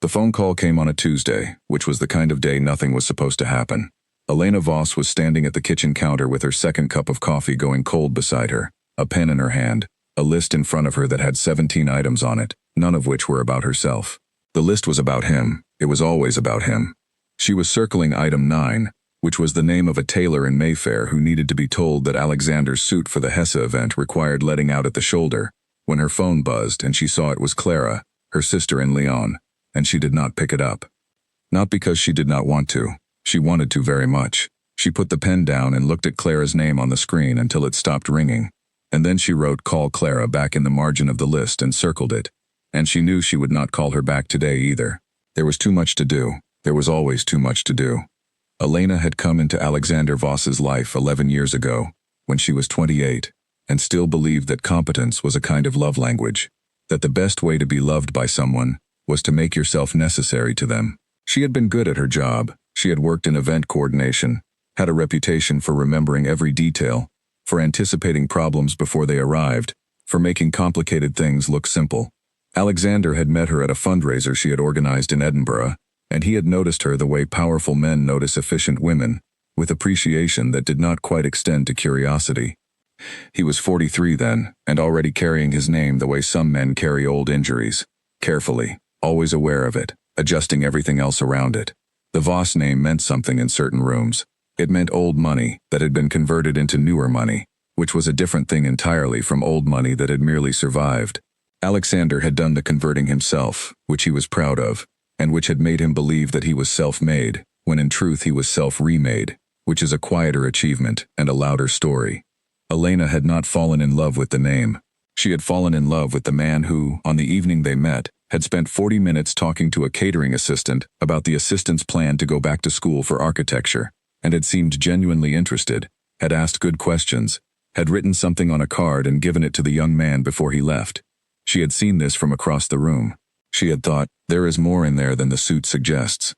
The phone call came on a Tuesday, which was the kind of day nothing was supposed to happen. Elena Voss was standing at the kitchen counter with her second cup of coffee going cold beside her, a pen in her hand, a list in front of her that had 17 items on it, none of which were about herself. The list was about him. It was always about him. She was circling item 9, which was the name of a tailor in Mayfair who needed to be told that Alexander's suit for the Hesse event required letting out at the shoulder, when her phone buzzed and she saw it was Clara, her sister in Lyon, and she did not pick it up. Not because she did not want to. She wanted to very much. She put the pen down and looked at Clara's name on the screen until it stopped ringing, and then she wrote "Call Clara" back in the margin of the list and circled it. And she knew she would not call her back today either. There was too much to do. There was always too much to do. Elena had come into Alexander Voss's life 11 years ago, when she was 28, and still believed that competence was a kind of love language, that the best way to be loved by someone was to make yourself necessary to them. She had been good at her job. She had worked in event coordination, had a reputation for remembering every detail, for anticipating problems before they arrived, for making complicated things look simple. Alexander had met her at a fundraiser she had organized in Edinburgh, and he had noticed her the way powerful men notice efficient women, with appreciation that did not quite extend to curiosity. He was 43 then, and already carrying his name the way some men carry old injuries, carefully, always aware of it, adjusting everything else around it. The Voss name meant something in certain rooms. It meant old money that had been converted into newer money, which was a different thing entirely from old money that had merely survived. Alexander had done the converting himself, which he was proud of, and which had made him believe that he was self-made, when in truth he was self-remade, which is a quieter achievement and a louder story. Elena had not fallen in love with the name. She had fallen in love with the man who, on the evening they met, had spent 40 minutes talking to a catering assistant about the assistant's plan to go back to school for architecture, and had seemed genuinely interested, had asked good questions, had written something on a card and given it to the young man before he left. She had seen this from across the room. She had thought, there is more in there than the suit suggests.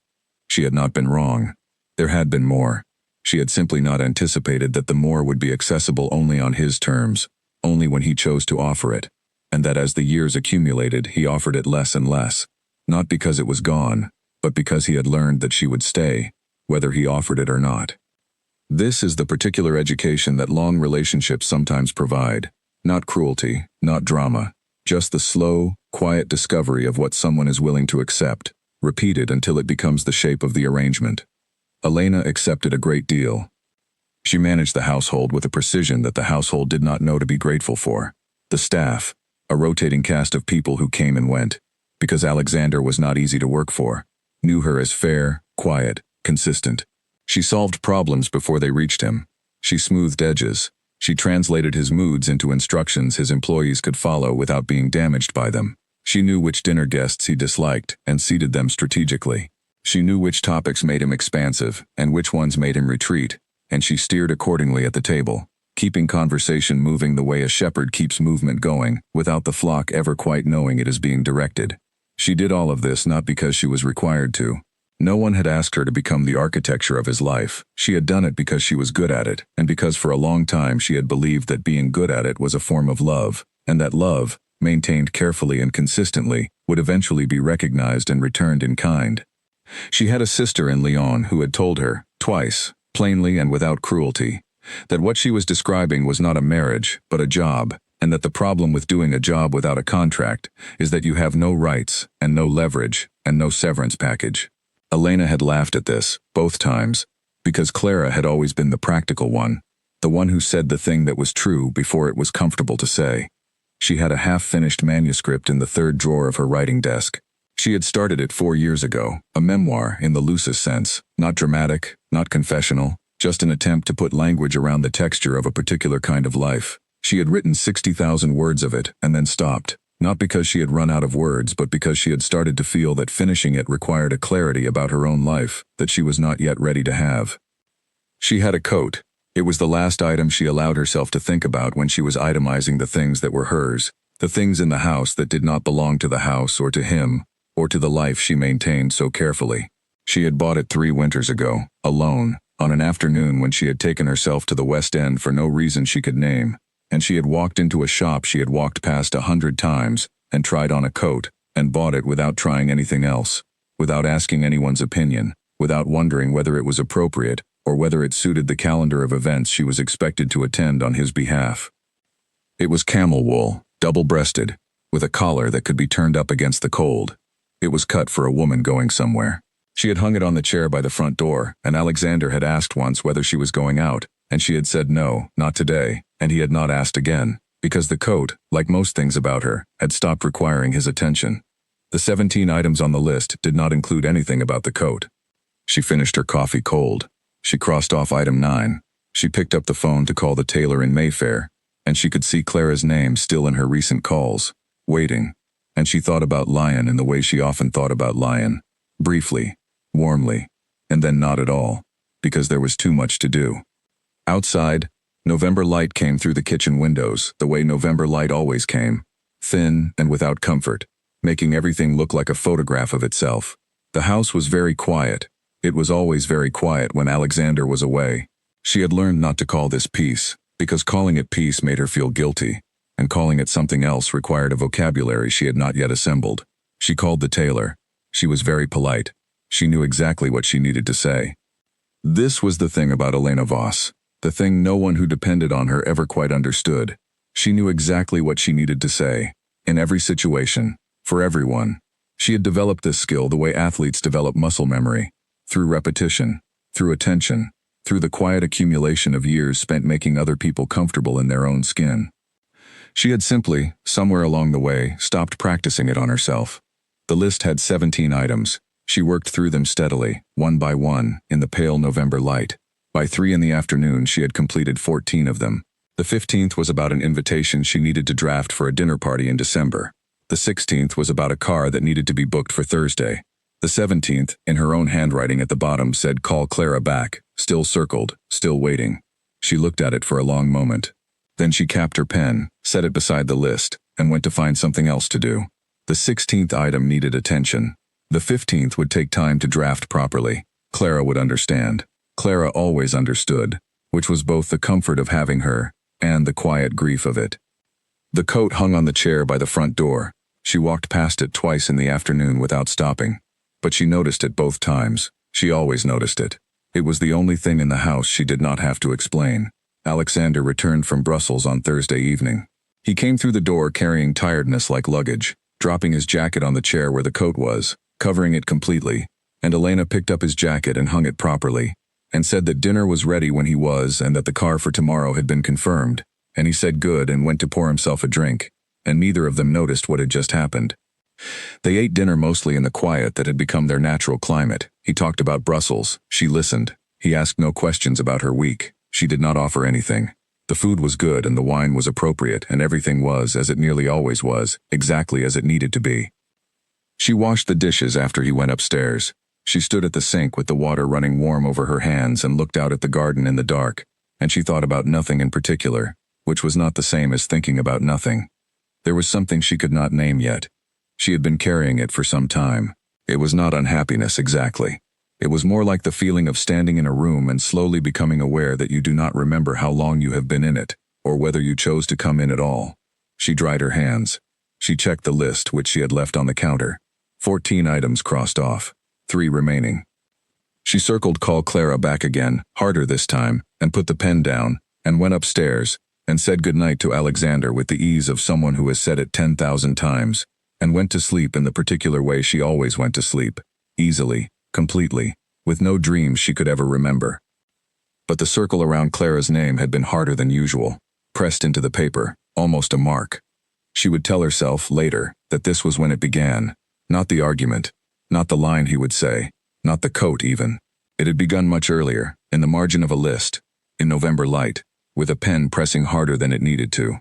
She had not been wrong. There had been more. She had simply not anticipated that the more would be accessible only on his terms, only when he chose to offer it, and that as the years accumulated he offered it less and less, not because it was gone, but because he had learned that she would stay, whether he offered it or not. This is the particular education that long relationships sometimes provide, not cruelty, not drama, just the slow, quiet discovery of what someone is willing to accept, repeated until it becomes the shape of the arrangement. Elena accepted a great deal. She managed the household with a precision that the household did not know to be grateful for. The staff, a rotating cast of people who came and went, because Alexander was not easy to work for, knew her as fair, quiet, consistent. She solved problems before they reached him. She smoothed edges. She translated his moods into instructions his employees could follow without being damaged by them. She knew which dinner guests he disliked and seated them strategically. She knew which topics made him expansive and which ones made him retreat, and she steered accordingly at the table, keeping conversation moving the way a shepherd keeps movement going, without the flock ever quite knowing it is being directed. She did all of this not because she was required to. No one had asked her to become the architecture of his life. She had done it because she was good at it, and because for a long time she had believed that being good at it was a form of love, and that love, maintained carefully and consistently, would eventually be recognized and returned in kind. She had a sister in Lyon who had told her, twice, plainly and without cruelty, that what she was describing was not a marriage, but a job, and that the problem with doing a job without a contract is that you have no rights, and no leverage, and no severance package. Elena had laughed at this, both times, because Clara had always been the practical one, the one who said the thing that was true before it was comfortable to say. She had a half-finished manuscript in the third drawer of her writing desk. She had started it 4 years ago, a memoir in the loosest sense, not dramatic, not confessional, just an attempt to put language around the texture of a particular kind of life. She had written 60,000 words of it and then stopped, not because she had run out of words but because she had started to feel that finishing it required a clarity about her own life that she was not yet ready to have. She had a coat. It was the last item she allowed herself to think about when she was itemizing the things that were hers, the things in the house that did not belong to the house or to him, or to the life she maintained so carefully. She had bought it 3 winters ago, alone, on an afternoon when she had taken herself to the West End for no reason she could name, and she had walked into a shop she had walked past 100 times, and tried on a coat, and bought it without trying anything else. without asking anyone's opinion, without wondering whether it was appropriate or whether it suited the calendar of events she was expected to attend on his behalf. It was camel wool, double-breasted, with a collar that could be turned up against the cold. It was cut for a woman going somewhere. She had hung it on the chair by the front door, and Alexander had asked once whether she was going out, and she had said no, not today, and he had not asked again, because the coat, like most things about her, had stopped requiring his attention. The 17 items on the list did not include anything about the coat. She finished her coffee cold. She crossed off item 9. She picked up the phone to call the tailor in Mayfair, and she could see Clara's name still in her recent calls, waiting, and she thought about Lion in the way she often thought about Lion, briefly, warmly, and then not at all, because there was too much to do. Outside, November light came through the kitchen windows the way November light always came, thin and without comfort, making everything look like a photograph of itself. The house was very quiet. It was always very quiet when Alexander was away. She had learned not to call this peace, because calling it peace made her feel guilty, and calling it something else required a vocabulary she had not yet assembled. She called the tailor. She was very polite. She knew exactly what she needed to say. This was the thing about Elena Voss, the thing no one who depended on her ever quite understood. She knew exactly what she needed to say, in every situation, for everyone. She had developed this skill the way athletes develop muscle memory, through repetition, through attention, through the quiet accumulation of years spent making other people comfortable in their own skin. She had simply, somewhere along the way, stopped practicing it on herself. The list had 17 items. She worked through them steadily, one by one, in the pale November light. By 3 in the afternoon, she had completed 14 of them. The 15th was about an invitation she needed to draft for a dinner party in December. The 16th was about a car that needed to be booked for Thursday. The 17th, in her own handwriting at the bottom, said call Clara back, still circled, still waiting. She looked at it for a long moment. Then she capped her pen, set it beside the list, and went to find something else to do. The 16th item needed attention. The 15th would take time to draft properly. Clara would understand. Clara always understood, which was both the comfort of having her and the quiet grief of it. The coat hung on the chair by the front door. She walked past it twice in the afternoon without stopping. But she noticed it both times. She always noticed it. It was the only thing in the house she did not have to explain. Alexander returned from Brussels on Thursday evening. He came through the door carrying tiredness like luggage, dropping his jacket on the chair where the coat was, covering it completely, and Elena picked up his jacket and hung it properly, and said that dinner was ready when he was and that the car for tomorrow had been confirmed, and he said good and went to pour himself a drink, and neither of them noticed what had just happened. They ate dinner mostly in the quiet that had become their natural climate. He talked about Brussels. She listened. He asked no questions about her week. She did not offer anything. The food was good and the wine was appropriate and everything was, as it nearly always was, exactly as it needed to be. She washed the dishes after he went upstairs. She stood at the sink with the water running warm over her hands and looked out at the garden in the dark, and she thought about nothing in particular, which was not the same as thinking about nothing. There was something she could not name yet. She had been carrying it for some time. It was not unhappiness exactly. It was more like the feeling of standing in a room and slowly becoming aware that you do not remember how long you have been in it, or whether you chose to come in at all. She dried her hands. She checked the list which she had left on the counter. 14 items crossed off, 3 remaining. She circled call Clara back again, harder this time, and put the pen down, and went upstairs, and said goodnight to Alexander with the ease of someone who has said it 10,000 times, and went to sleep in the particular way she always went to sleep, easily, completely, with no dreams she could ever remember. But the circle around Clara's name had been harder than usual, pressed into the paper, almost a mark. She would tell herself, later, that this was when it began, not the argument, not the line he would say, not the coat even. It had begun much earlier, in the margin of a list, in November light, with a pen pressing harder than it needed to.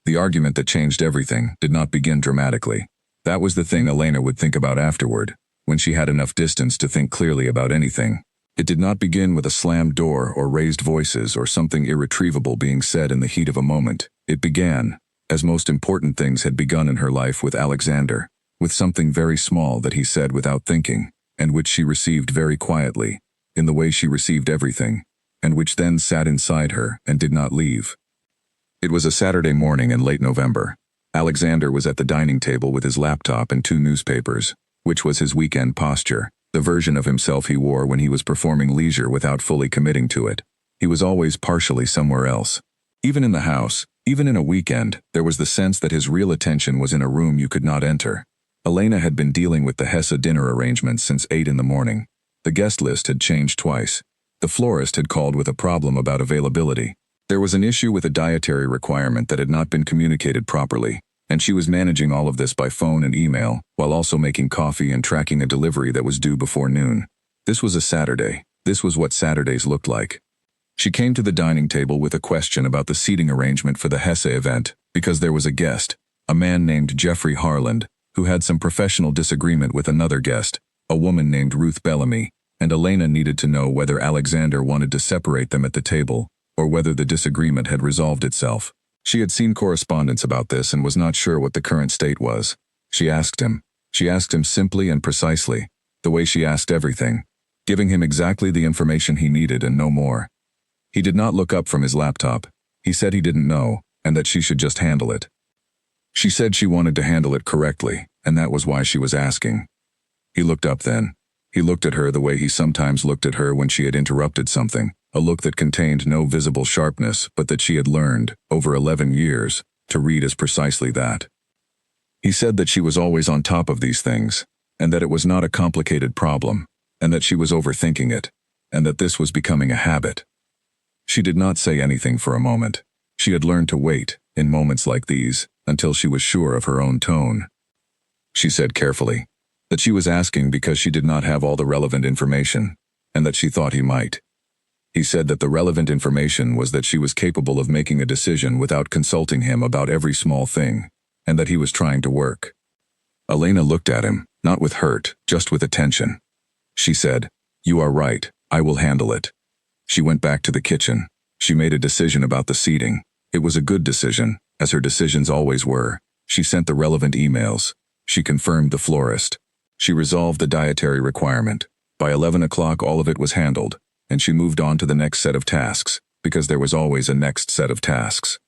The argument that changed everything did not begin dramatically. That was the thing Elena would think about afterward, when she had enough distance to think clearly about anything. It did not begin with a slammed door or raised voices or something irretrievable being said in the heat of a moment. It began, as most important things had begun in her life with Alexander, with something very small that he said without thinking, and which she received very quietly, in the way she received everything, and which then sat inside her and did not leave. It was a Saturday morning in late November. Alexander was at the dining table with his laptop and 2 newspapers. which was his weekend posture, the version of himself he wore when he was performing leisure without fully committing to it. He was always partially somewhere else. Even in the house, even in a weekend, there was the sense that his real attention was in a room you could not enter. Elena had been dealing with the Hesse dinner arrangements since 8 in the morning. The guest list had changed twice. The florist had called with a problem about availability. There was an issue with a dietary requirement that had not been communicated properly, and she was managing all of this by phone and email, while also making coffee and tracking a delivery that was due before noon. This was a Saturday. This was what Saturdays looked like. She came to the dining table with a question about the seating arrangement for the Hesse event, because there was a guest, a man named Jeffrey Harland, who had some professional disagreement with another guest, a woman named Ruth Bellamy, and Elena needed to know whether Alexander wanted to separate them at the table, or whether the disagreement had resolved itself. She had seen correspondence about this and was not sure what the current state was. She asked him. She asked him simply and precisely, the way she asked everything, giving him exactly the information he needed and no more. He did not look up from his laptop. He said he didn't know, and that she should just handle it. She said she wanted to handle it correctly, and that was why she was asking. He looked up then. He looked at her the way he sometimes looked at her when she had interrupted something, a look that contained no visible sharpness, but that she had learned, over 11 years, to read as precisely that. He said that she was always on top of these things, and that it was not a complicated problem, and that she was overthinking it, and that this was becoming a habit. She did not say anything for a moment. She had learned to wait, in moments like these, until she was sure of her own tone. She said carefully that she was asking because she did not have all the relevant information, and that she thought he might. He said that the relevant information was that she was capable of making a decision without consulting him about every small thing, and that he was trying to work. Elena looked at him, not with hurt, just with attention. She said, "You are right, I will handle it." She went back to the kitchen. She made a decision about the seating. It was a good decision, as her decisions always were. She sent the relevant emails. She confirmed the florist. She resolved the dietary requirement. By 11 o'clock all of it was handled, and she moved on to the next set of tasks, because there was always a next set of tasks.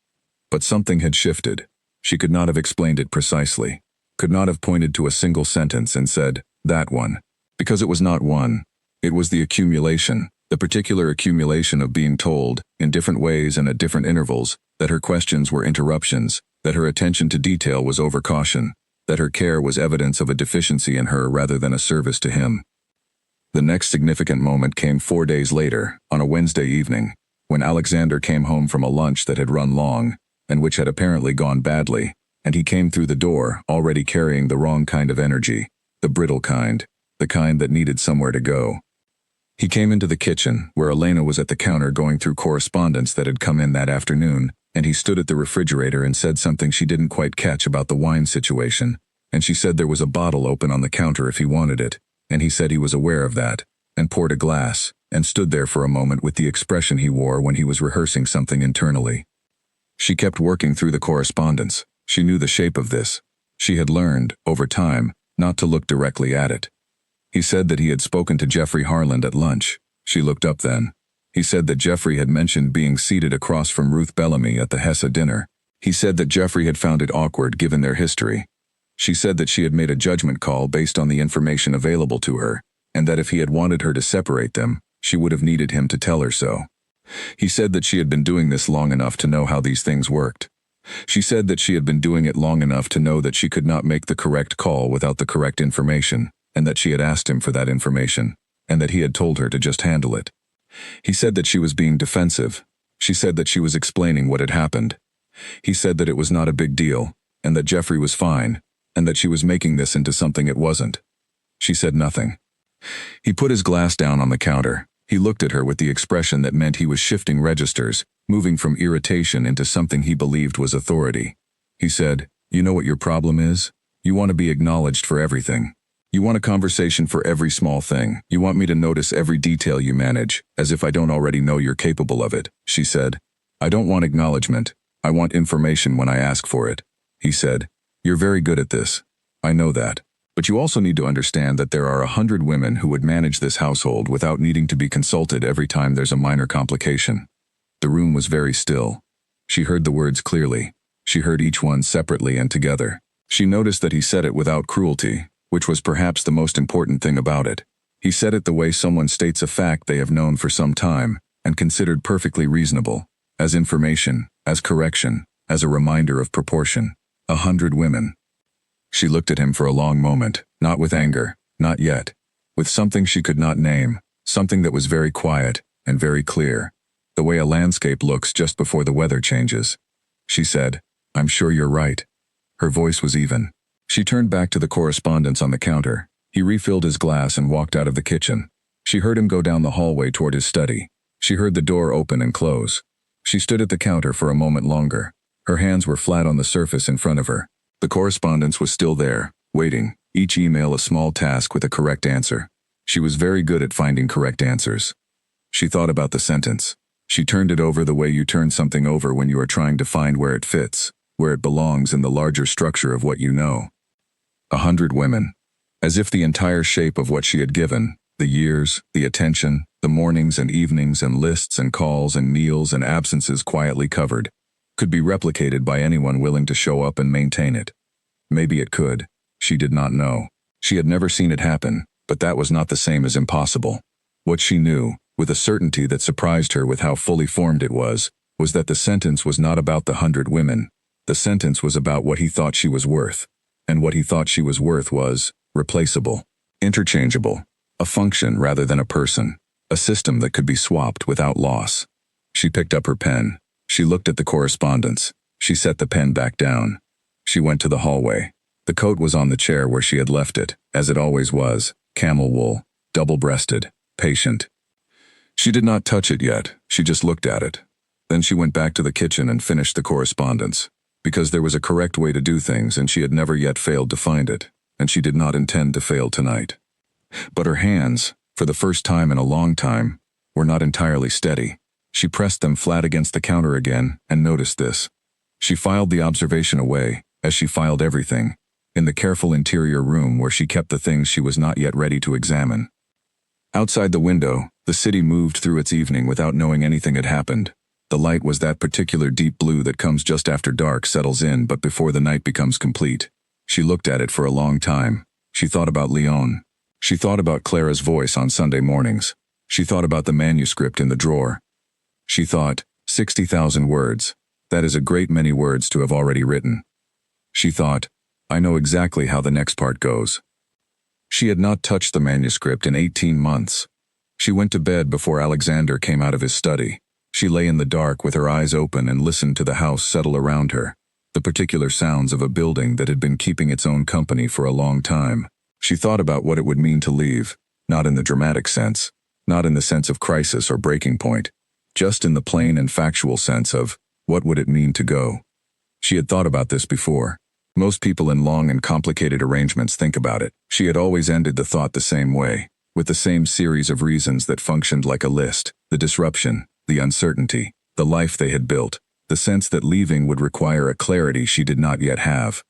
But something had shifted. She could not have explained it precisely, could not have pointed to a single sentence and said, "That one," because it was not one. It was the accumulation. The particular accumulation of being told, in different ways and at different intervals, that her questions were interruptions, that her attention to detail was overcaution, that her care was evidence of a deficiency in her rather than a service to him. The next significant moment came 4 days later, on a Wednesday evening, when Alexander came home from a lunch that had run long, and which had apparently gone badly, and he came through the door, already carrying the wrong kind of energy, the brittle kind, the kind that needed somewhere to go. He came into the kitchen, where Elena was at the counter going through correspondence that had come in that afternoon, and he stood at the refrigerator and said something she didn't quite catch about the wine situation, and she said there was a bottle open on the counter if he wanted it, and he said he was aware of that, and poured a glass, and stood there for a moment with the expression he wore when he was rehearsing something internally. She kept working through the correspondence. She knew the shape of this. She had learned, over time, not to look directly at it. He said that he had spoken to Jeffrey Harland at lunch. She looked up then. He said that Jeffrey had mentioned being seated across from Ruth Bellamy at the Hesse dinner. He said that Jeffrey had found it awkward given their history. She said that she had made a judgment call based on the information available to her, and that if he had wanted her to separate them, she would have needed him to tell her so. He said that she had been doing this long enough to know how these things worked. She said that she had been doing it long enough to know that she could not make the correct call without the correct information, and that she had asked him for that information, and that he had told her to just handle it. He said that she was being defensive. She said that she was explaining what had happened. He said that it was not a big deal, and that Jeffrey was fine, and that she was making this into something it wasn't. She said nothing. He put his glass down on the counter. He looked at her with the expression that meant he was shifting registers, moving from irritation into something he believed was authority. He said, "You know what your problem is? You want to be acknowledged for everything. You want a conversation for every small thing. You want me to notice every detail you manage, as if I don't already know you're capable of it," she said. "I don't want acknowledgement. I want information when I ask for it." He said, "You're very good at this. I know that. But you also need to understand that there are 100 women who would manage this household without needing to be consulted every time there's a minor complication." The room was very still. She heard the words clearly. She heard each one separately and together. She noticed that he said it without cruelty, which was perhaps the most important thing about it. He said it the way someone states a fact they have known for some time and considered perfectly reasonable, as information, as correction, as a reminder of proportion. 100 women. She looked at him for a long moment, not with anger, not yet, with something she could not name, something that was very quiet and very clear, the way a landscape looks just before the weather changes. She said, "I'm sure you're right." Her voice was even. She turned back to the correspondence on the counter. He refilled his glass and walked out of the kitchen. She heard him go down the hallway toward his study. She heard the door open and close. She stood at the counter for a moment longer. Her hands were flat on the surface in front of her. The correspondence was still there, waiting, each email a small task with a correct answer. She was very good at finding correct answers. She thought about the sentence. She turned it over the way you turn something over when you are trying to find where it fits, where it belongs in the larger structure of what you know. 100 women. As if the entire shape of what she had given, the years, the attention, the mornings and evenings and lists and calls and meals and absences quietly covered, could be replicated by anyone willing to show up and maintain it. Maybe it could. She did not know. She had never seen it happen, but that was not the same as impossible. What she knew, with a certainty that surprised her with how fully formed it was that the sentence was not about the 100 women. The sentence was about what he thought she was worth. And what he thought she was worth was replaceable, interchangeable, a function rather than a person, a system that could be swapped without loss. She picked up her pen. She looked at the correspondence. She set the pen back down. She went to the hallway. The coat was on the chair where she had left it, as it always was, camel wool, double-breasted, patient. She did not touch it yet, she just looked at it. Then she went back to the kitchen and finished the correspondence, because there was a correct way to do things and she had never yet failed to find it, and she did not intend to fail tonight. But her hands, for the first time in a long time, were not entirely steady. She pressed them flat against the counter again and noticed this. She filed the observation away, as she filed everything, in the careful interior room where she kept the things she was not yet ready to examine. Outside the window, the city moved through its evening without knowing anything had happened. The light was that particular deep blue that comes just after dark settles in but before the night becomes complete. She looked at it for a long time. She thought about Leon. She thought about Clara's voice on Sunday mornings. She thought about the manuscript in the drawer. She thought, 60,000 words. That is a great many words to have already written. She thought, I know exactly how the next part goes. She had not touched the manuscript in 18 months. She went to bed before Alexander came out of his study. She lay in the dark with her eyes open and listened to the house settle around her, the particular sounds of a building that had been keeping its own company for a long time. She thought about what it would mean to leave, not in the dramatic sense, not in the sense of crisis or breaking point, just in the plain and factual sense of, what would it mean to go? She had thought about this before. Most people in long and complicated arrangements think about it. She had always ended the thought the same way, with the same series of reasons that functioned like a list: the disruption, the uncertainty, the life they had built, the sense that leaving would require a clarity she did not yet have.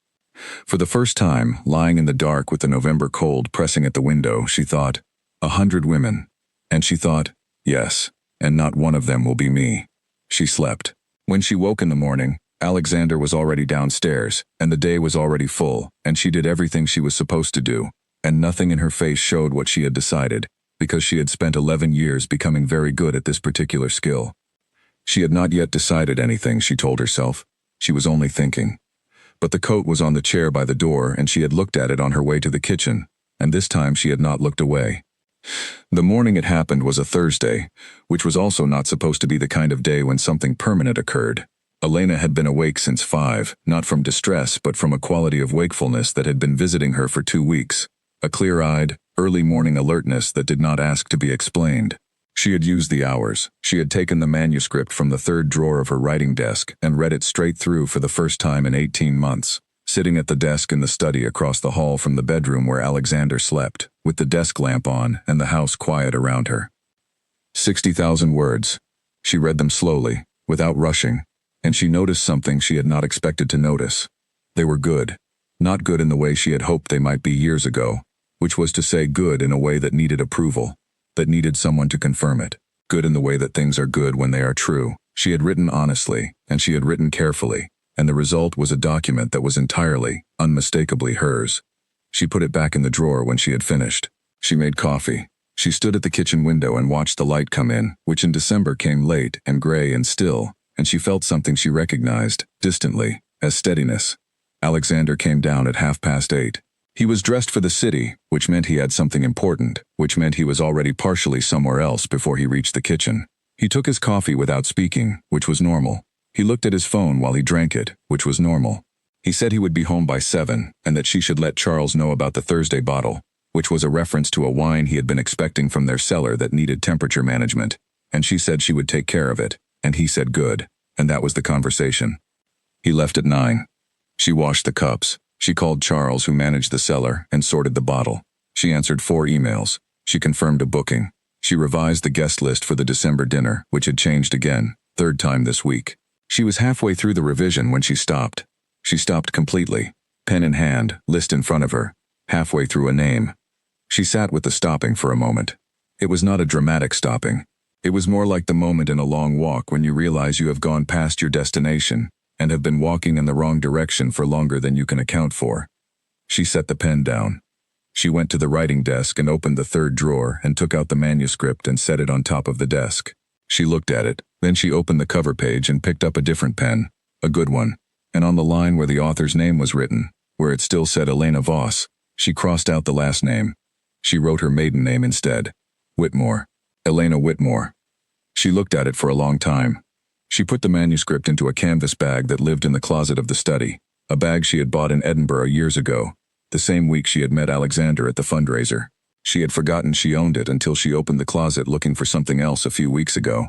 For the first time, lying in the dark with the November cold pressing at the window, she thought, 100 women. And she thought, yes, and not one of them will be me. She slept. When she woke in the morning, Alexander was already downstairs, and the day was already full, and she did everything she was supposed to do, and nothing in her face showed what she had decided, because she had spent 11 years becoming very good at this particular skill. She had not yet decided anything, she told herself. She was only thinking. But the coat was on the chair by the door, and she had looked at it on her way to the kitchen, and this time she had not looked away. The morning it happened was a Thursday, which was also not supposed to be the kind of day when something permanent occurred. Elena had been awake since 5, not from distress but from a quality of wakefulness that had been visiting her for 2 weeks, a clear-eyed, early morning alertness that did not ask to be explained. She had used the hours. She had taken the manuscript from the third drawer of her writing desk and read it straight through for the first time in 18 months, sitting at the desk in the study across the hall from the bedroom where Alexander slept, with the desk lamp on and the house quiet around her. 60,000 words. She read them slowly, without rushing, and she noticed something she had not expected to notice. They were good. Not good in the way she had hoped they might be years ago, which was to say good in a way that needed approval, that needed someone to confirm it. Good in the way that things are good when they are true. She had written honestly, and she had written carefully, and the result was a document that was entirely, unmistakably hers. She put it back in the drawer when she had finished. She made coffee. She stood at the kitchen window and watched the light come in, which in December came late and gray and still, and she felt something she recognized, distantly, as steadiness. Alexander came down at 8:30. He was dressed for the city, which meant he had something important, which meant he was already partially somewhere else before he reached the kitchen. He took his coffee without speaking, which was normal. He looked at his phone while he drank it, which was normal. He said he would be home by 7, and that she should let Charles know about the Thursday bottle, which was a reference to a wine he had been expecting from their cellar that needed temperature management, and she said she would take care of it, and he said good, and that was the conversation. He left at 9. She washed the cups. She called Charles, who managed the cellar, and sorted the bottle. She answered 4 emails. She confirmed a booking. She revised the guest list for the December dinner, which had changed again, 3rd time this week. She was halfway through the revision when she stopped. She stopped completely, pen in hand, list in front of her, halfway through a name. She sat with the stopping for a moment. It was not a dramatic stopping. It was more like the moment in a long walk when you realize you have gone past your destination and have been walking in the wrong direction for longer than you can account for. She set the pen down. She went to the writing desk and opened the 3rd drawer and took out the manuscript and set it on top of the desk. She looked at it, then she opened the cover page and picked up a different pen, a good one, and on the line where the author's name was written, where it still said Elena Voss, she crossed out the last name. She wrote her maiden name instead, Whitmore, Elena Whitmore. She looked at it for a long time. She put the manuscript into a canvas bag that lived in the closet of the study, a bag she had bought in Edinburgh years ago, the same week she had met Alexander at the fundraiser. She had forgotten she owned it until she opened the closet looking for something else a few weeks ago,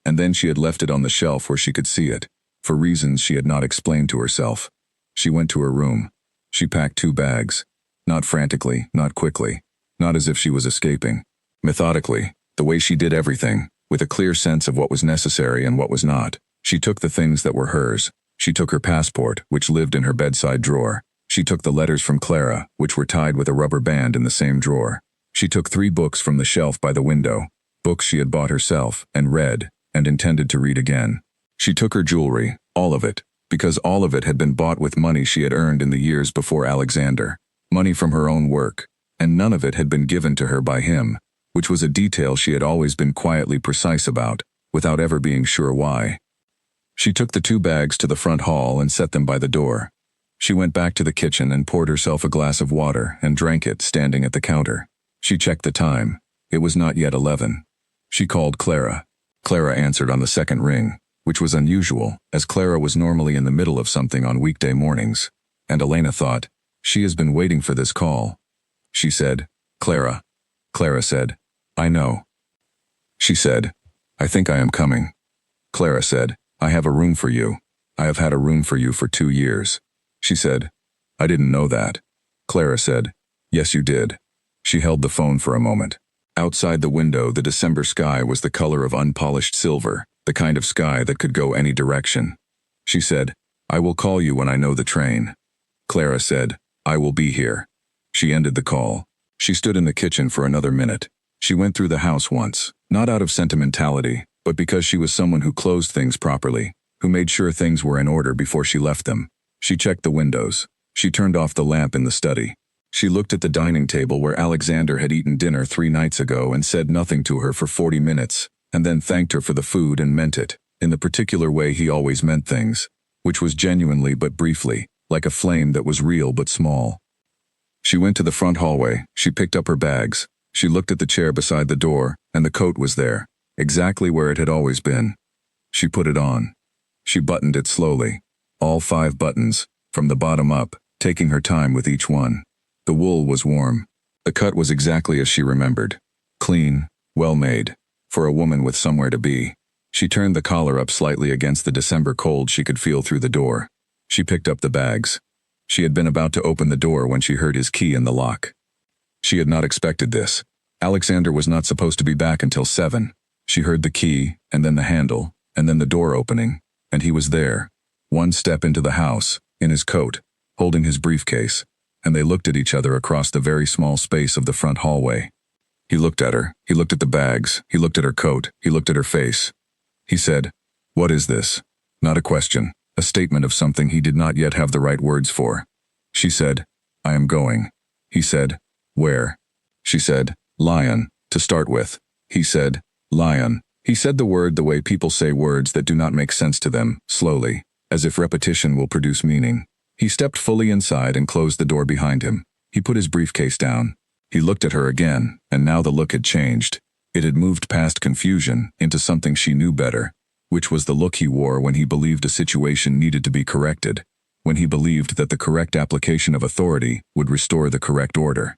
and then she had left it on the shelf where she could see it, for reasons she had not explained to herself. She went to her room. She packed 2 bags, not frantically, not quickly, not as if she was escaping. Methodically, the way she did everything, with a clear sense of what was necessary and what was not. She took the things that were hers. She took her passport, which lived in her bedside drawer. She took the letters from Clara, which were tied with a rubber band in the same drawer. She took 3 books from the shelf by the window, books she had bought herself, and read, and intended to read again. She took her jewelry, all of it, because all of it had been bought with money she had earned in the years before Alexander, money from her own work, and none of it had been given to her by him, which was a detail she had always been quietly precise about, without ever being sure why. She took the 2 bags to the front hall and set them by the door. She went back to the kitchen and poured herself a glass of water and drank it standing at the counter. She checked the time. It was not yet 11. She called Clara. Clara answered on the 2nd ring, which was unusual, as Clara was normally in the middle of something on weekday mornings. And Elena thought, she has been waiting for this call. She said, Clara. Clara said, I know. She said, I think I am coming. Clara said, I have a room for you. I have had a room for you for 2 years. She said, I didn't know that. Clara said, yes, you did. She held the phone for a moment. Outside the window, the December sky was the color of unpolished silver, the kind of sky that could go any direction. She said, I will call you when I know the train. Clara said, I will be here. She ended the call. She stood in the kitchen for another minute. She went through the house once, not out of sentimentality, but because she was someone who closed things properly, who made sure things were in order before she left them. She checked the windows. She turned off the lamp in the study. She looked at the dining table where Alexander had eaten dinner 3 nights ago and said nothing to her for 40 minutes, and then thanked her for the food and meant it, in the particular way he always meant things, which was genuinely but briefly, like a flame that was real but small. She went to the front hallway. She picked up her bags. She looked at the chair beside the door, and the coat was there, exactly where it had always been. She put it on. She buttoned it slowly, all 5 buttons, from the bottom up, taking her time with each one. The wool was warm. The cut was exactly as she remembered. Clean, well made, for a woman with somewhere to be. She turned the collar up slightly against the December cold she could feel through the door. She picked up the bags. She had been about to open the door when she heard his key in the lock. She had not expected this. Alexander was not supposed to be back until 7. She heard the key, and then the handle, and then the door opening, and he was there, 1 step into the house, in his coat, holding his briefcase, and they looked at each other across the very small space of the front hallway. He looked at her, he looked at the bags, he looked at her coat, he looked at her face. He said, "What is this?" Not a question, a statement of something he did not yet have the right words for. She said, "I am going." He said, "Where?" She said, "Lion, to start with." He said, "Lion." He said the word the way people say words that do not make sense to them, slowly, as if repetition will produce meaning. He stepped fully inside and closed the door behind him. He put his briefcase down. He looked at her again, and now the look had changed. It had moved past confusion into something she knew better, which was the look he wore when he believed a situation needed to be corrected, when he believed that the correct application of authority would restore the correct order.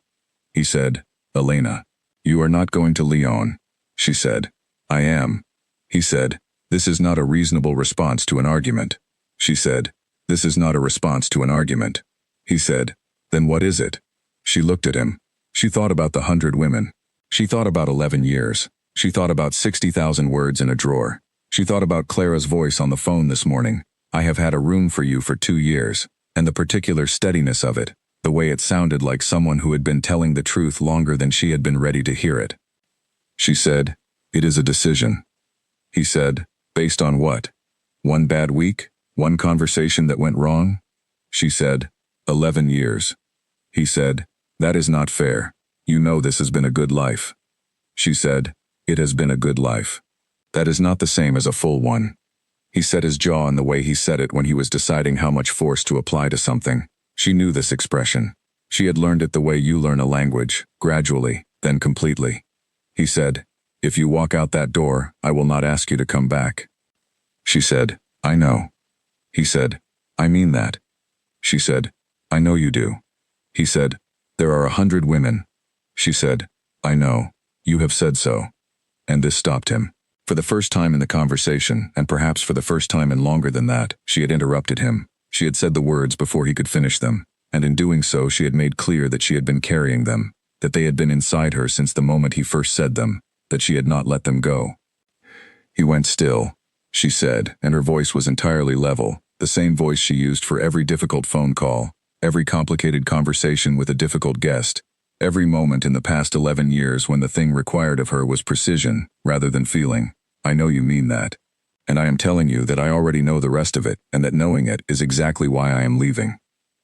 He said, "Elena, you are not going to Lyon." She said, "I am." He said, "This is not a reasonable response to an argument." She said, "This is not a response to an argument." He said, "Then what is it?" She looked at him. She thought about the 100 women. She thought about 11 years. She thought about 60,000 words in a drawer. She thought about Clara's voice on the phone this morning. "I have had a room for you for 2 years," and the particular steadiness of it, the way it sounded like someone who had been telling the truth longer than she had been ready to hear it. She said, "It is a decision." He said, "Based on what? One bad week? One conversation that went wrong?" She said, 11 years. He said, "That is not fair. You know this has been a good life." She said, "It has been a good life. That is not the same as a full one." He set his jaw in the way he said it when he was deciding how much force to apply to something. She knew this expression. She had learned it the way you learn a language, gradually, then completely. He said, "If you walk out that door, I will not ask you to come back." She said, "I know." He said, "I mean that." She said, "I know you do." He said, "There are 100 women." She said, "I know. You have said so." And this stopped him. For the first time in the conversation, and perhaps for the first time in longer than that, she had interrupted him. She had said the words before he could finish them, and in doing so she had made clear that she had been carrying them, that they had been inside her since the moment he first said them, that she had not let them go. He went still, she said, and her voice was entirely level, the same voice she used for every difficult phone call, every complicated conversation with a difficult guest, every moment in the past 11 years when the thing required of her was precision rather than feeling. "I know you mean that. And I am telling you that I already know the rest of it, and that knowing it is exactly why I am leaving."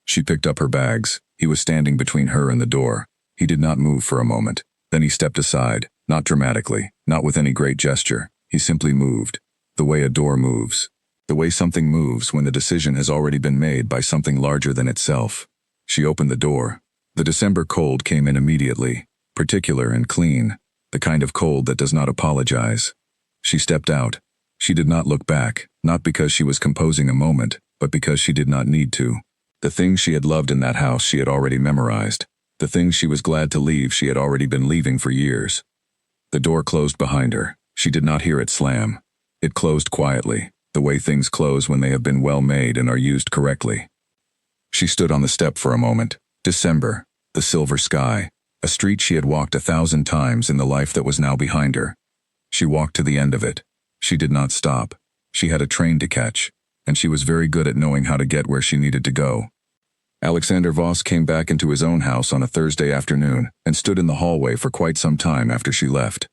She picked up her bags. He was standing between her and the door. He did not move for a moment. Then he stepped aside, not dramatically, not with any great gesture. He simply moved. The way a door moves. The way something moves when the decision has already been made by something larger than itself. She opened the door. The December cold came in immediately, particular and clean, the kind of cold that does not apologize. She stepped out. She did not look back, not because she was composing a moment, but because she did not need to. The things she had loved in that house she had already memorized. The things she was glad to leave she had already been leaving for years. The door closed behind her. She did not hear it slam. It closed quietly, the way things close when they have been well made and are used correctly. She stood on the step for a moment. December, the silver sky, a street she had walked 1,000 times in the life that was now behind her. She walked to the end of it. She did not stop. She had a train to catch, and she was very good at knowing how to get where she needed to go. Alexander Voss came back into his own house on a Thursday afternoon and stood in the hallway for quite some time after she left.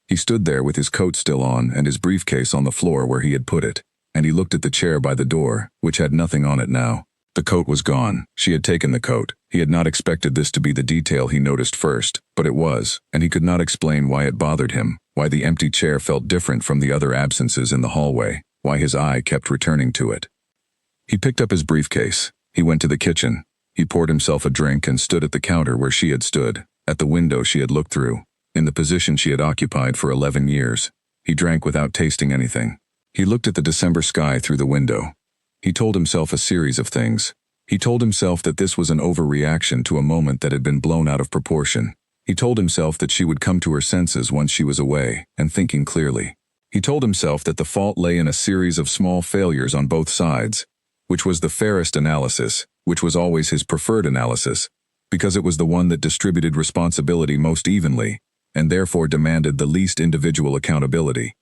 He stood there with his coat still on and his briefcase on the floor where he had put it, and he looked at the chair by the door, which had nothing on it now. The coat was gone. She had taken the coat. He had not expected this to be the detail he noticed first, but it was, and he could not explain why it bothered him, why the empty chair felt different from the other absences in the hallway, why his eye kept returning to it. He picked up his briefcase. He went to the kitchen. He poured himself a drink and stood at the counter where she had stood, at the window she had looked through, in the position she had occupied for 11 years. He drank without tasting anything. He looked at the December sky through the window. He told himself a series of things. He told himself that this was an overreaction to a moment that had been blown out of proportion. He told himself that she would come to her senses once she was away, and thinking clearly. He told himself that the fault lay in a series of small failures on both sides, which was the fairest analysis, which was always his preferred analysis, because it was the one that distributed responsibility most evenly, and therefore demanded the least individual accountability.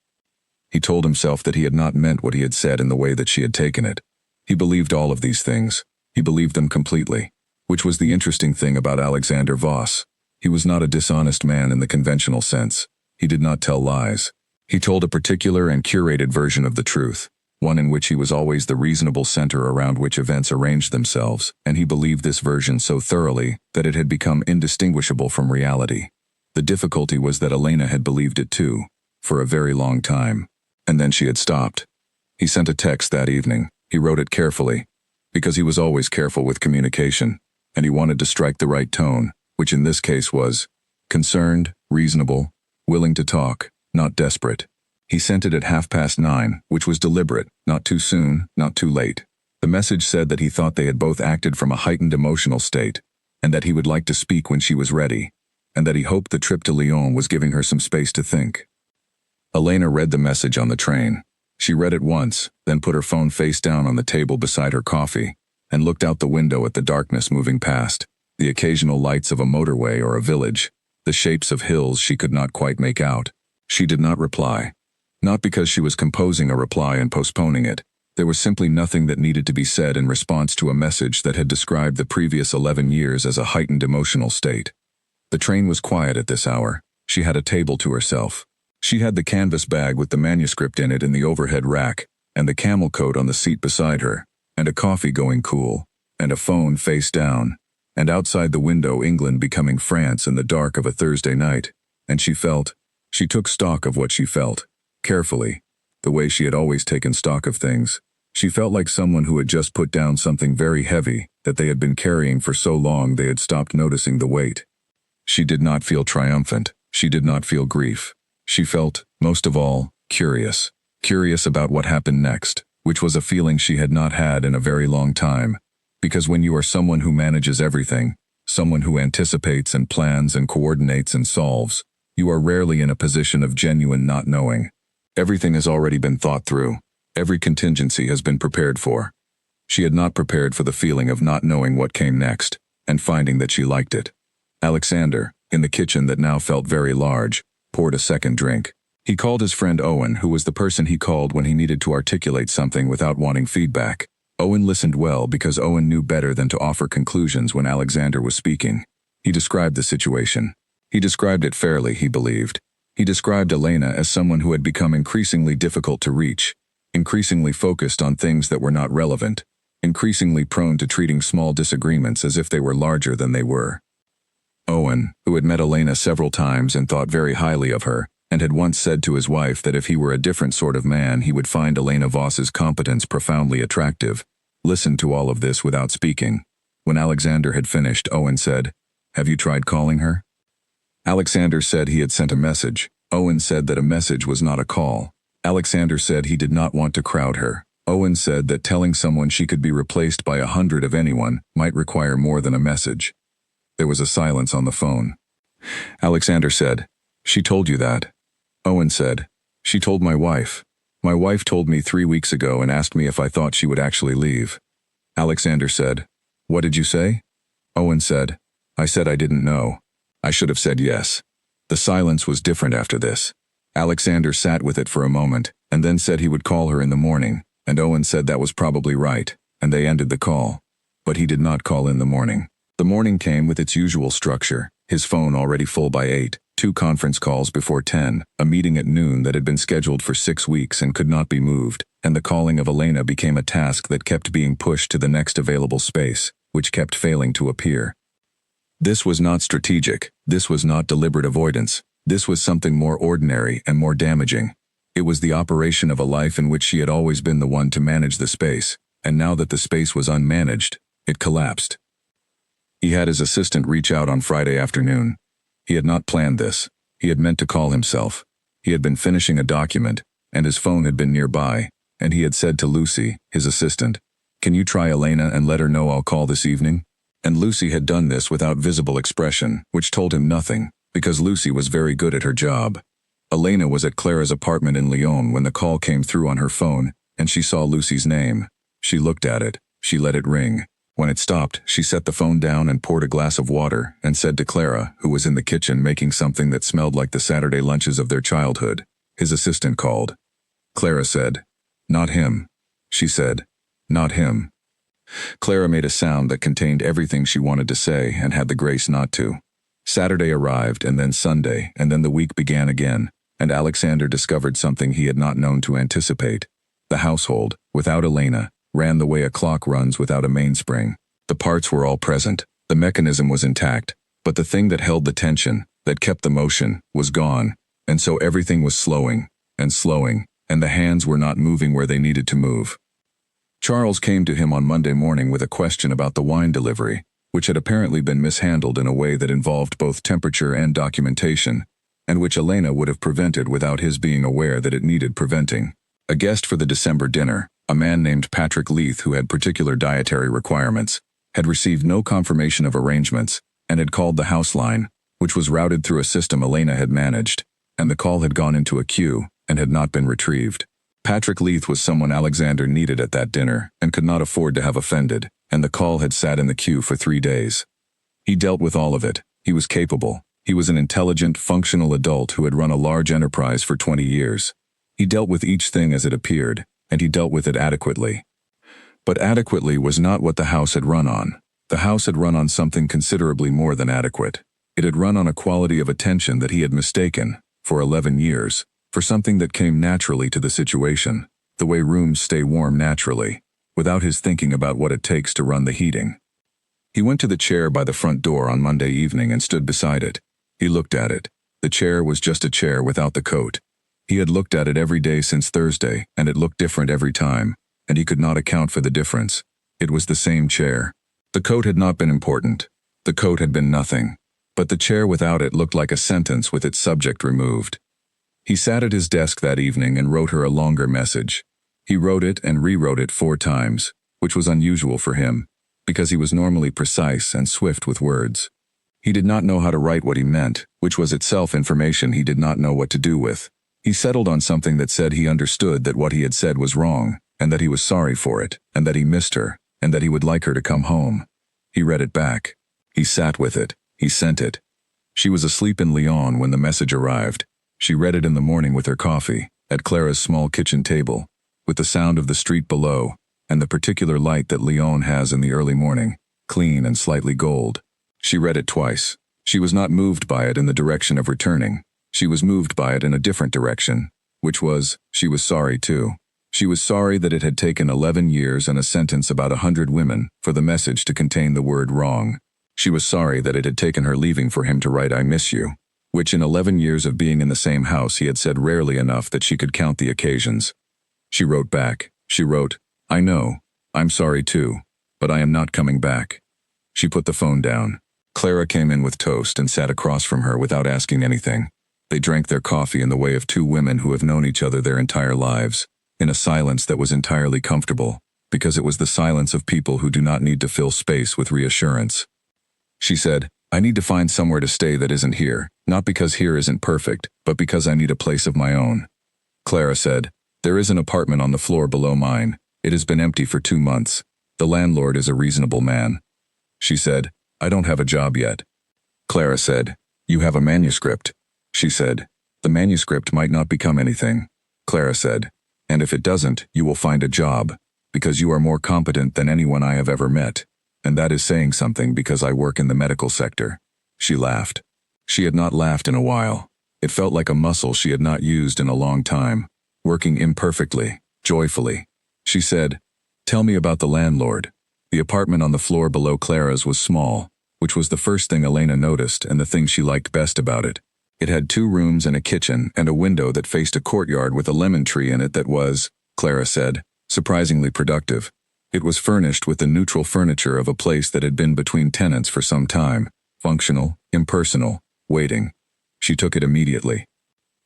He told himself that he had not meant what he had said in the way that she had taken it. He believed all of these things. He believed them completely, which was the interesting thing about Alexander Voss. He was not a dishonest man in the conventional sense. He did not tell lies. He told a particular and curated version of the truth. one in which he was always the reasonable center around which events arranged themselves, and he believed this version so thoroughly that it had become indistinguishable from reality. The difficulty was that Elena had believed it too, for a very long time. And then she had stopped. He sent a text that evening. He wrote it carefully, because he was always careful with communication, and he wanted to strike the right tone, which in this case was concerned, reasonable, willing to talk, not desperate. He sent it at 9:30, which was deliberate, not too soon, not too late. The message said that he thought they had both acted from a heightened emotional state, and that he would like to speak when she was ready, and that he hoped the trip to Lyon was giving her some space to think. Elena read the message on the train. She read it once, then put her phone face down on the table beside her coffee, and looked out the window at the darkness moving past, the occasional lights of a motorway or a village, the shapes of hills she could not quite make out. She did not reply. Not because she was composing a reply and postponing it. There was simply nothing that needed to be said in response to a message that had described the previous 11 years as a heightened emotional state. The train was quiet at this hour. She had a table to herself. She had the canvas bag with the manuscript in it in the overhead rack, and the camel coat on the seat beside her, and a coffee going cool, and a phone face down, and outside the window England becoming France in the dark of a Thursday night, and she took stock of what she felt, carefully, the way she had always taken stock of things. She felt like someone who had just put down something very heavy that they had been carrying for so long they had stopped noticing the weight. She did not feel triumphant. She did not feel grief. She felt, most of all, curious. Curious about what happened next, which was a feeling she had not had in a very long time. Because when you are someone who manages everything, someone who anticipates and plans and coordinates and solves, you are rarely in a position of genuine not knowing. Everything has already been thought through. Every contingency has been prepared for. She had not prepared for the feeling of not knowing what came next, and finding that she liked it. Alexander, in the kitchen that now felt very large, poured a second drink. He called his friend Owen, who was the person he called when he needed to articulate something without wanting feedback. Owen listened well because Owen knew better than to offer conclusions when Alexander was speaking. He described the situation. He described it fairly, he believed. He described Elena as someone who had become increasingly difficult to reach, increasingly focused on things that were not relevant, increasingly prone to treating small disagreements as if they were larger than they were. Owen, who had met Elena several times and thought very highly of her, and had once said to his wife that if he were a different sort of man he would find Elena Voss's competence profoundly attractive, listened to all of this without speaking. When Alexander had finished, Owen said, "Have you tried calling her?" Alexander said he had sent a message. Owen said that a message was not a call. Alexander said he did not want to crowd her. Owen said that telling someone she could be replaced by 100 of anyone might require more than a message. There was a silence on the phone. Alexander said, "She told you that?" Owen said, "She told my wife. My wife told me 3 weeks ago and asked me if I thought she would actually leave." Alexander said, "What did you say?" Owen said, "I said I didn't know. I should have said yes." The silence was different after this. Alexander sat with it for a moment, and then said he would call her in the morning, and Owen said that was probably right, and they ended the call. But he did not call in the morning. The morning came with its usual structure, his phone already full by 8, 2 conference calls before 10, a meeting at noon that had been scheduled for 6 weeks and could not be moved, and the calling of Elena became a task that kept being pushed to the next available space, which kept failing to appear. This was not strategic. This was not deliberate avoidance. This was something more ordinary and more damaging. It was the operation of a life in which she had always been the one to manage the space, and now that the space was unmanaged, it collapsed. He had his assistant reach out on Friday afternoon. He had not planned this. He had meant to call himself. He had been finishing a document, and his phone had been nearby, and he had said to Lucy, his assistant, "Can you try Elena and let her know I'll call this evening?" And Lucy had done this without visible expression, which told him nothing, because Lucy was very good at her job. Elena was at Clara's apartment in Lyon when the call came through on her phone, and she saw Lucy's name. She looked at it. She let it ring. When it stopped, she set the phone down and poured a glass of water and said to Clara, who was in the kitchen making something that smelled like the Saturday lunches of their childhood. His assistant called. Clara said, "Not him." She said, "Not him." Clara made a sound that contained everything she wanted to say and had the grace not to. Saturday arrived, and then Sunday, and then the week began again, and Alexander discovered something he had not known to anticipate. The household, without Elena, ran the way a clock runs without a mainspring. The parts were all present, the mechanism was intact, but the thing that held the tension, that kept the motion, was gone, and so everything was slowing, and the hands were not moving where they needed to move. Charles came to him on Monday morning with a question about the wine delivery, which had apparently been mishandled in a way that involved both temperature and documentation, and which Elena would have prevented without his being aware that it needed preventing. A guest for the December dinner, a man named Patrick Leith who had particular dietary requirements, had received no confirmation of arrangements, and had called the house line, which was routed through a system Elena had managed, and the call had gone into a queue and had not been retrieved. Patrick Leith was someone Alexander needed at that dinner and could not afford to have offended, and the call had sat in the queue for 3 days. He dealt with all of it. He was capable. He was an intelligent, functional adult who had run a large enterprise for 20 years. He dealt with each thing as it appeared, and he dealt with it adequately. But adequately was not what the house had run on. The house had run on something considerably more than adequate. It had run on a quality of attention that he had mistaken, for 11 years, for something that came naturally to the situation, the way rooms stay warm naturally, without his thinking about what it takes to run the heating. He went to the chair by the front door on Monday evening and stood beside it. He looked at it. The chair was just a chair without the coat. He had looked at it every day since Thursday, and it looked different every time, and he could not account for the difference. It was the same chair. The coat had not been important. The coat had been nothing. But the chair without it looked like a sentence with its subject removed. He sat at his desk that evening and wrote her a longer message. He wrote it and rewrote it 4 times, which was unusual for him, because he was normally precise and swift with words. He did not know how to write what he meant, which was itself information he did not know what to do with. He settled on something that said he understood that what he had said was wrong, and that he was sorry for it, and that he missed her, and that he would like her to come home. He read it back. He sat with it. He sent it. She was asleep in Lyon when the message arrived. She read it in the morning with her coffee, at Clara's small kitchen table, with the sound of the street below, and the particular light that Lyon has in the early morning, clean and slightly gold. She read it twice. She was not moved by it in the direction of returning. She was moved by it in a different direction, which was, she was sorry too. She was sorry that it had taken 11 years and a sentence about 100 women for the message to contain the word wrong. She was sorry that it had taken her leaving for him to write "I miss you," which in 11 years of being in the same house he had said rarely enough that she could count the occasions. She wrote back. She wrote, "I know. I'm sorry too. But I am not coming back." She put the phone down. Clara came in with toast and sat across from her without asking anything. They drank their coffee in the way of 2 women who have known each other their entire lives, in a silence that was entirely comfortable, because it was the silence of people who do not need to fill space with reassurance. She said, "I need to find somewhere to stay that isn't here, not because here isn't perfect, but because I need a place of my own." Clara said, "There is an apartment on the floor below mine. It has been empty for 2 months. The landlord is a reasonable man." She said, "I don't have a job yet." Clara said, "You have a manuscript." She said, "The manuscript might not become anything." Clara said, "And if it doesn't, you will find a job, because you are more competent than anyone I have ever met. And that is saying something because I work in the medical sector." She laughed. She had not laughed in a while. It felt like a muscle she had not used in a long time, working imperfectly, joyfully. She said, "Tell me about the landlord." The apartment on the floor below Clara's was small, which was the first thing Elena noticed and the thing she liked best about it. It had 2 rooms and a kitchen and a window that faced a courtyard with a lemon tree in it that was, Clara said, surprisingly productive. It was furnished with the neutral furniture of a place that had been between tenants for some time, functional, impersonal, waiting. She took it immediately.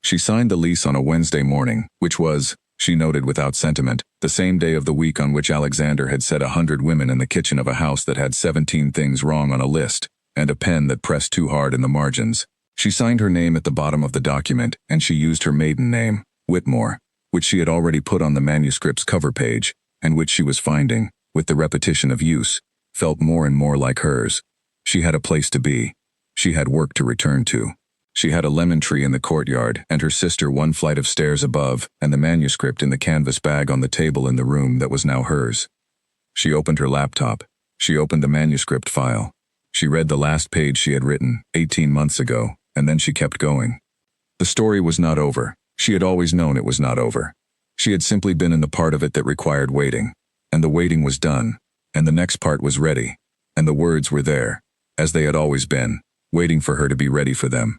She signed the lease on a Wednesday morning, which was, she noted without sentiment, the same day of the week on which Alexander had set 100 women in the kitchen of a house that had 17 things wrong on a list, and a pen that pressed too hard in the margins. She signed her name at the bottom of the document, and she used her maiden name, Whitmore, which she had already put on the manuscript's cover page, and which she was finding, with the repetition of use, felt more and more like hers. She had a place to be. She had work to return to. She had a lemon tree in the courtyard, and her sister 1 flight of stairs above, and the manuscript in the canvas bag on the table in the room that was now hers. She opened her laptop. She opened the manuscript file. She read the last page she had written, 18 months ago, and then she kept going. The story was not over. She had always known it was not over. She had simply been in the part of it that required waiting. And the waiting was done. And the next part was ready. And the words were there, as they had always been, waiting for her to be ready for them.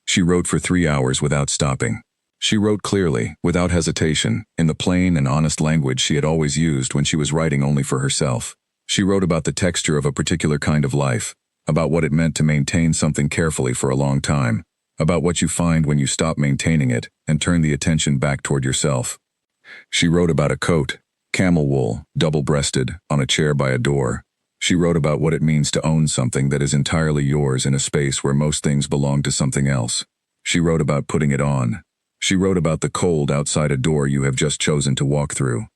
She wrote for 3 hours without stopping. She wrote clearly, without hesitation, in the plain and honest language she had always used when she was writing only for herself. She wrote about the texture of a particular kind of life, about what it meant to maintain something carefully for a long time, about what you find when you stop maintaining it and turn the attention back toward yourself. She wrote about a coat, camel wool, double-breasted, on a chair by a door. She wrote about what it means to own something that is entirely yours in a space where most things belong to something else. She wrote about putting it on. She wrote about the cold outside a door you have just chosen to walk through.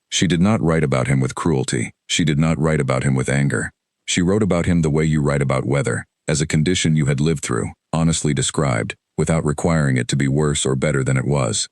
She did not write about him with cruelty. She did not write about him with anger. She wrote about him the way you write about weather, as a condition you had lived through, honestly described, without requiring it to be worse or better than it was.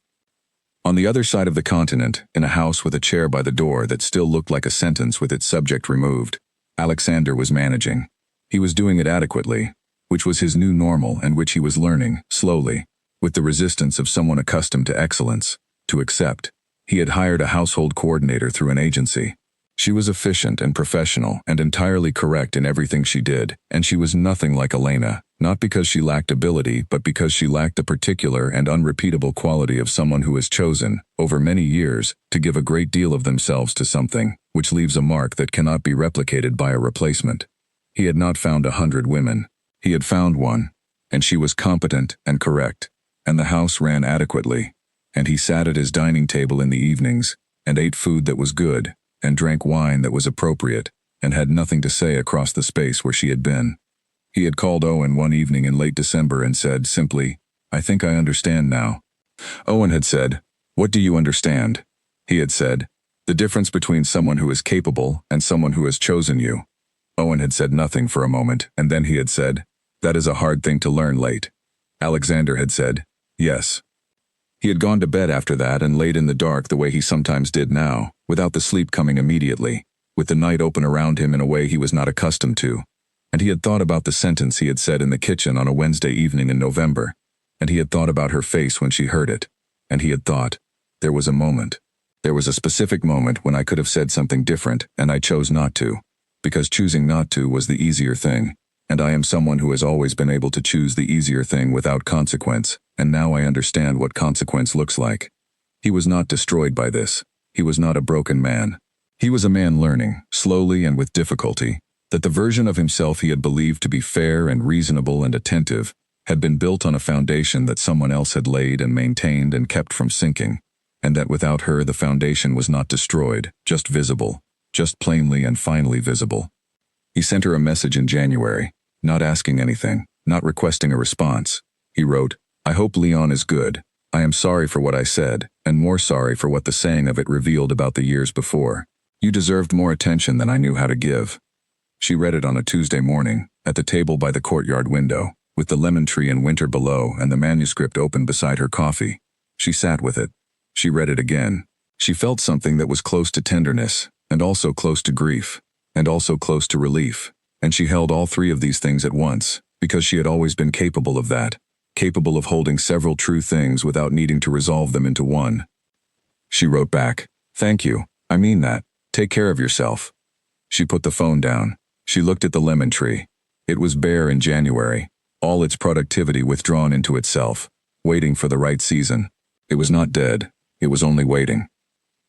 On the other side of the continent, in a house with a chair by the door that still looked like a sentence with its subject removed, Alexander was managing. He was doing it adequately, which was his new normal and which he was learning, slowly, with the resistance of someone accustomed to excellence, to accept. He had hired a household coordinator through an agency. She was efficient and professional and entirely correct in everything she did, and she was nothing like Elena, not because she lacked ability but because she lacked the particular and unrepeatable quality of someone who has chosen, over many years, to give a great deal of themselves to something, which leaves a mark that cannot be replicated by a replacement. He had not found 100 women. He had found one, and she was competent and correct, and the house ran adequately, and he sat at his dining table in the evenings, and ate food that was good, and drank wine that was appropriate, and had nothing to say across the space where she had been. He had called Owen one evening in late December and said, simply, "I think I understand now." Owen had said, "What do you understand?" He had said, "The difference between someone who is capable and someone who has chosen you." Owen had said nothing for a moment, and then he had said, "That is a hard thing to learn late." Alexander had said, "Yes." He had gone to bed after that and laid in the dark the way he sometimes did now, without the sleep coming immediately, with the night open around him in a way he was not accustomed to. And he had thought about the sentence he had said in the kitchen on a Wednesday evening in November, and he had thought about her face when she heard it, and he had thought, there was a moment. There was a specific moment when I could have said something different, and I chose not to, because choosing not to was the easier thing, and I am someone who has always been able to choose the easier thing without consequence, and now I understand what consequence looks like. He was not destroyed by this. He was not a broken man. He was a man learning, slowly and with difficulty, that the version of himself he had believed to be fair and reasonable and attentive had been built on a foundation that someone else had laid and maintained and kept from sinking, and that without her the foundation was not destroyed, just visible, just plainly and finally visible. He sent her a message in January, not asking anything, not requesting a response. He wrote, "I hope Leon is good. I am sorry for what I said, and more sorry for what the saying of it revealed about the years before. You deserved more attention than I knew how to give." She read it on a Tuesday morning, at the table by the courtyard window, with the lemon tree in winter below and the manuscript open beside her coffee. She sat with it. She read it again. She felt something that was close to tenderness, and also close to grief, and also close to relief, and she held all three of these things at once, because she had always been capable of that, capable of holding several true things without needing to resolve them into one. She wrote back, "Thank you, I mean that. Take care of yourself." She put the phone down. She looked at the lemon tree. It was bare in January, all its productivity withdrawn into itself, waiting for the right season. It was not dead, it was only waiting.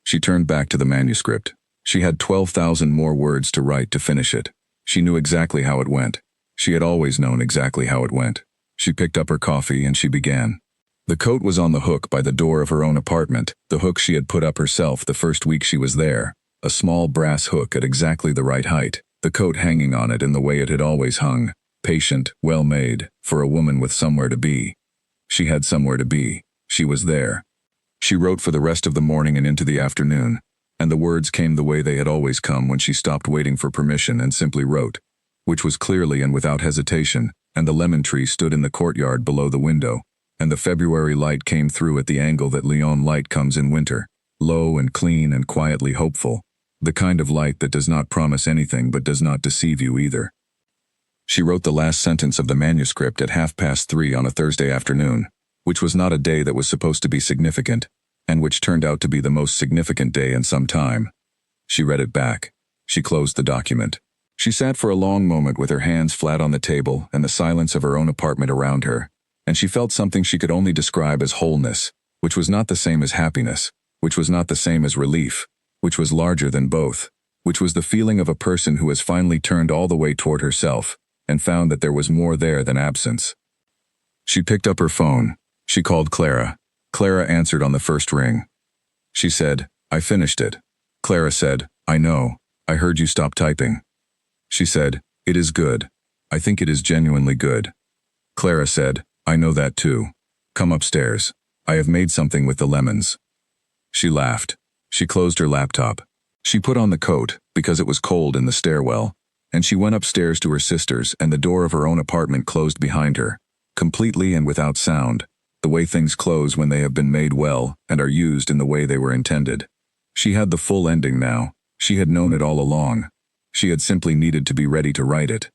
She turned back to the manuscript. She had 12,000 more words to write to finish it. She knew exactly how it went. She had always known exactly how it went. She picked up her coffee and she began. The coat was on the hook by the door of her own apartment, the hook she had put up herself the first week she was there, a small brass hook at exactly the right height, the coat hanging on it in the way it had always hung, patient, well-made, for a woman with somewhere to be. She had somewhere to be. She was there. She wrote for the rest of the morning and into the afternoon, and the words came the way they had always come when she stopped waiting for permission and simply wrote, which was clearly and without hesitation, and the lemon tree stood in the courtyard below the window, and the February light came through at the angle that Lyon light comes in winter, low and clean and quietly hopeful, the kind of light that does not promise anything but does not deceive you either. She wrote the last sentence of the manuscript at 3:30 on a Thursday afternoon, which was not a day that was supposed to be significant, and which turned out to be the most significant day in some time. She read it back. She closed the document. She sat for a long moment with her hands flat on the table and the silence of her own apartment around her, and she felt something she could only describe as wholeness, which was not the same as happiness, which was not the same as relief, which was larger than both, which was the feeling of a person who has finally turned all the way toward herself and found that there was more there than absence. She picked up her phone. She called Clara. Clara answered on the first ring. She said, "I finished it." Clara said, "I know. I heard you stop typing." She said, "It is good. I think it is genuinely good." Clara said, "I know that too. Come upstairs. I have made something with the lemons." She laughed. She closed her laptop. She put on the coat, because it was cold in the stairwell, and she went upstairs to her sister's, and the door of her own apartment closed behind her, completely and without sound, the way things close when they have been made well and are used in the way they were intended. She had the full ending now. She had known it all along. She had simply needed to be ready to write it.